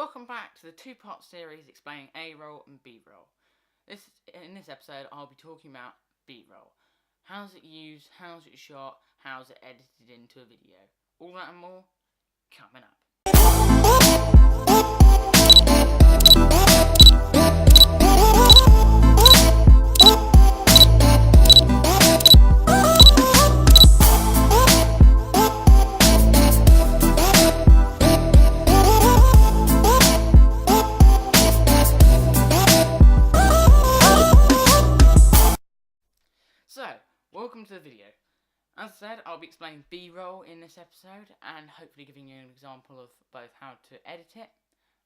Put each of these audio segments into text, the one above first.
Welcome back to the two-part series explaining A-roll and B-roll. In this episode, I'll be talking about B-roll. How's it used, how's it shot, how's it edited into a video. All that and more, coming up. So, welcome to the video. As I said, I'll be explaining B-roll in this episode and hopefully giving you an example of both how to edit it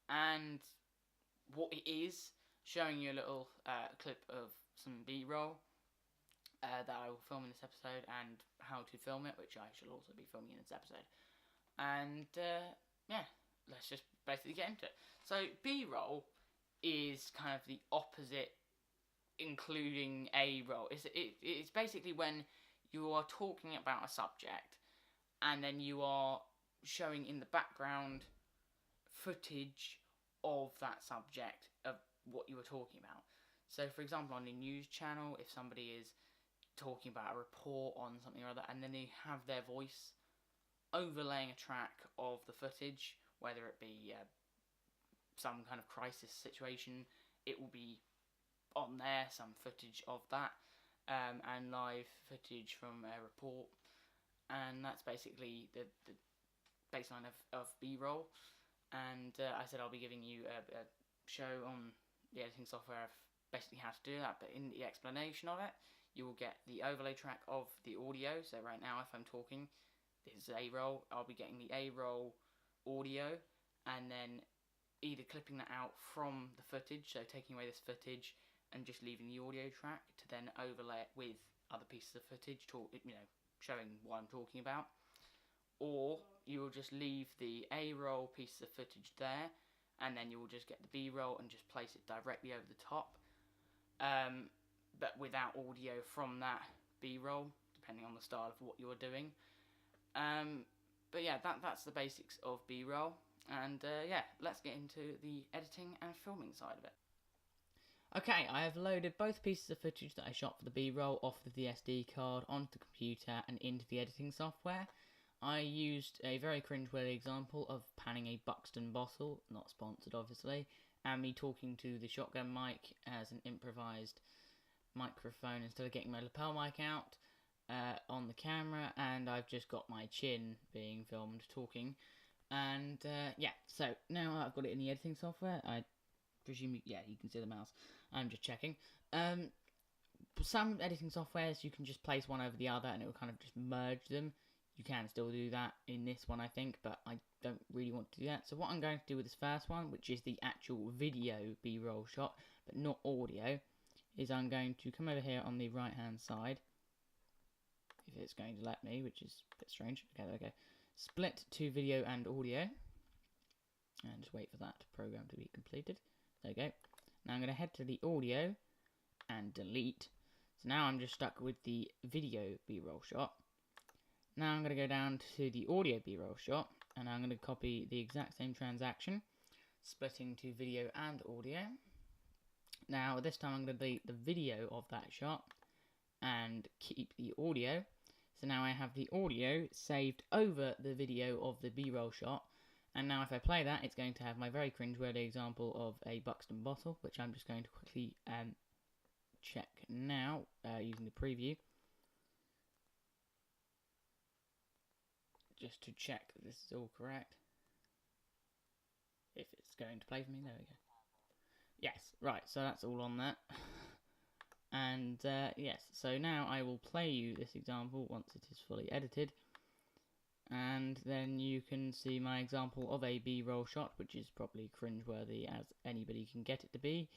and what it is, showing you a little clip of some B-roll that I will film in this episode and how to film it, which I shall also be filming in this episode. And yeah, let's just basically get into it. So B-roll is kind of the opposite, including A-roll. It's basically when you are talking about a subject and then you are showing in the background footage of that subject, of what you were talking about. So for example, on a news channel, if somebody is talking about a report on something or other and then they have their voice overlaying a track of the footage, whether it be some kind of crisis situation, it will be on there, some footage of that, and live footage from a report, and that's basically the baseline of B-roll. And I said I'll be giving you a show on the editing software of basically how to do that, but in the explanation of it, you will get the overlay track of the audio. So right now, if I'm talking, this is A-roll, I'll be getting the A-roll audio, and then either clipping that out from the footage, so taking away this footage, and just leaving the audio track to then overlay it with other pieces of footage, showing what I'm talking about. Or you will just leave the A-roll pieces of footage there, and then you will just get the B-roll and just place it directly over the top, but without audio from that B-roll, depending on the style of what you're doing. But yeah, that's the basics of B-roll, and yeah, let's get into the editing and filming side of it. Okay, I have loaded both pieces of footage that I shot for the B-roll off the VSD card onto the computer and into the editing software. I used a very cringeworthy example of panning a Buxton bottle, not sponsored obviously, and me talking to the shotgun mic as an improvised microphone instead of getting my lapel mic out on the camera, and I've just got my chin being filmed talking. And yeah, so now I've got it in the editing software. I presume, yeah, you can see the mouse. I'm just checking. Some editing softwares, you can just place one over the other and it will kind of just merge them. You can still do that in this one, I think, but I don't really want to do that. So what I'm going to do with this first one, which is the actual video B-roll shot, but not audio, is I'm going to come over here on the right-hand side, if it's going to let me, which is a bit strange. Okay, there we go. Split to video and audio, and just wait for that program to be completed. There we go. Now I'm going to head to the audio and delete. So now I'm just stuck with the video B-roll shot. Now I'm going to go down to the audio B-roll shot, and I'm going to copy the exact same transaction, splitting to video and audio. Now this time I'm going to delete the video of that shot and keep the audio. So now I have the audio saved over the video of the B-roll shot. And now if I play that, it's going to have my very cringeworthy example of a Buxton bottle, which I'm just going to quickly check now using the preview. Just to check that this is all correct. If it's going to play for me, there we go. Yes, right, so that's all on that. And yes, so now I will play you this example once it is fully edited. And then you can see my example of a B-roll shot, which is probably cringeworthy as anybody can get it to be.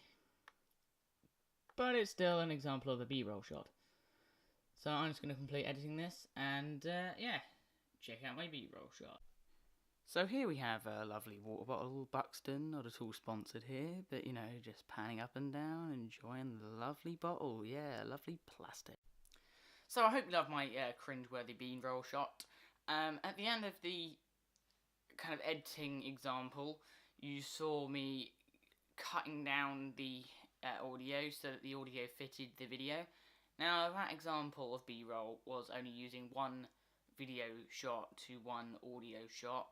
But it's still an example of a B-roll shot. So I'm just going to complete editing this, and yeah, check out my B-roll shot. So here we have a lovely water bottle, Buxton, not at all sponsored here, but you know, just panning up and down, enjoying the lovely bottle, yeah, lovely plastic. So I hope you love my cringeworthy B-roll shot. At the end of the kind of editing example, you saw me cutting down the audio so that the audio fitted the video. Now that example of B-roll was only using one video shot to one audio shot.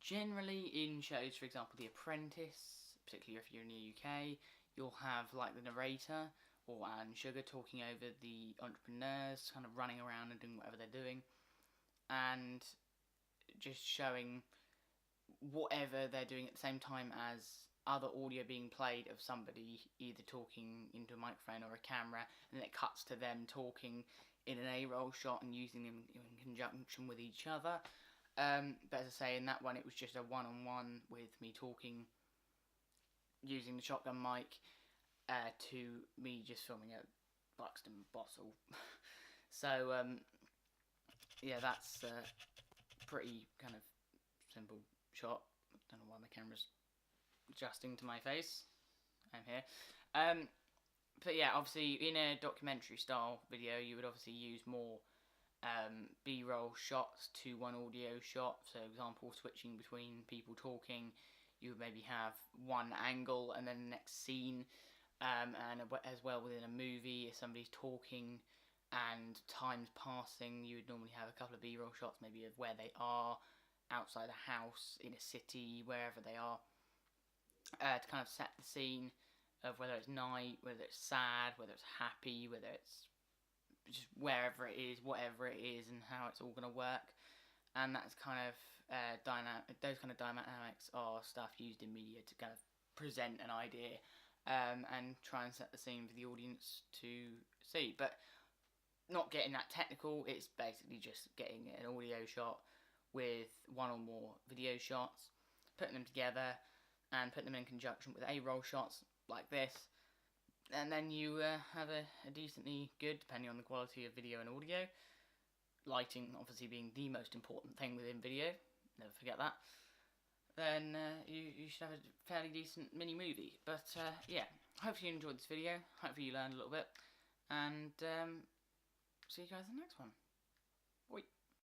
Generally in shows, for example The Apprentice, particularly if you're in the UK, you'll have like the narrator or Alan Sugar talking over the entrepreneurs, kind of running around and doing whatever they're doing, and just showing whatever they're doing at the same time as other audio being played of somebody either talking into a microphone or a camera, and then it cuts to them talking in an A-roll shot and using them in conjunction with each other. But as I say, in that one it was just a one-on-one with me talking using the shotgun mic to me just filming a Buxton bottle. So yeah, that's a pretty kind of simple shot. I don't know why my camera's adjusting to my face. I'm here. But yeah, obviously in a documentary style video you would obviously use more B-roll shots to one audio shot. So example, switching between people talking, you would maybe have one angle and then the next scene, and as well within a movie, if somebody's talking and time's passing, you would normally have a couple of B-roll shots maybe of where they are, outside a house, in a city, wherever they are, to kind of set the scene of whether it's night, whether it's sad, whether it's happy, whether it's just wherever it is, whatever it is, and how it's all going to work. And that's kind of those kind of dynamics are stuff used in media to kind of present an idea and try and set the scene for the audience to see. But not getting that technical, it's basically just getting an audio shot with one or more video shots, putting them together and putting them in conjunction with A-roll shots like this, and then you have a decently good, depending on the quality of video and audio, lighting obviously being the most important thing within video, never forget that, then you should have a fairly decent mini movie. But yeah, hopefully you enjoyed this video, hopefully you learned a little bit, and see you guys in the next one. Bye.